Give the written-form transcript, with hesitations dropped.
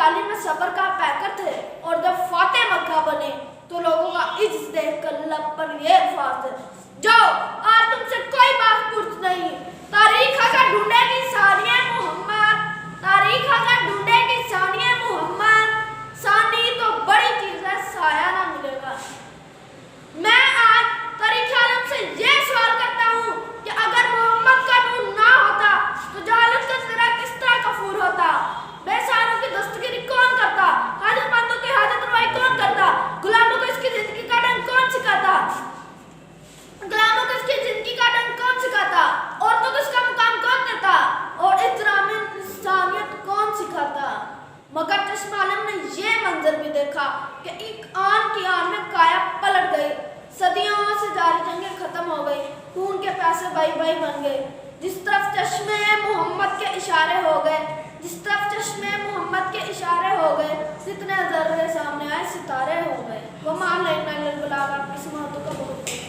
थाली में सब्र का पैकर थे और जब फाते मक्का बने तो लोगों का इज्जत देखकर लब पर ये अल्फाज थे, जाओ आज तुमसे कोई बात पूछ नहीं, तारीख अगर ढूंढेगी सानिया मोहम्मद, तारीख अगर ढूंढेगी सानिया मोहम्मद, सानी तो बड़ी चीज है साया ना मिलेगा। मैं आज तारीख आलम से ये सवाल करता हूँ कि अगर मोहम्मद का नूर ना होता तो जहालत का जरा किस तरह कफूर होता, बेसहारों की दस्तगिरी कौन करता, हाजतमंदों की हाजत रवाई कौन करता, गुलामों को इसकी जिंदगी का ढंग कौन सिखाता, गुलामों को इसकी जिंदगी का ढंग कौन सिखाता, औरतों को इसका मुकाम कौन देता और इहतराम इंसानियत कौन सिखाता। मगर चश्मा आलम ने ये मंजर भी देखा कि एक आन की आन में काया पलट गई, सदियों से जारी जंगें खत्म हो गई, खून के प्यासे भाई भाई बन गए। जिस तरफ चश्मे मोहम्मद के इशारे हो गए, जिस तरफ चश्मे मोहम्मद के इशारे हो गए, जितने जर्रे सामने आए सितारे हो गए। वो मान लेना गुलाब आपकी समातों का बहुत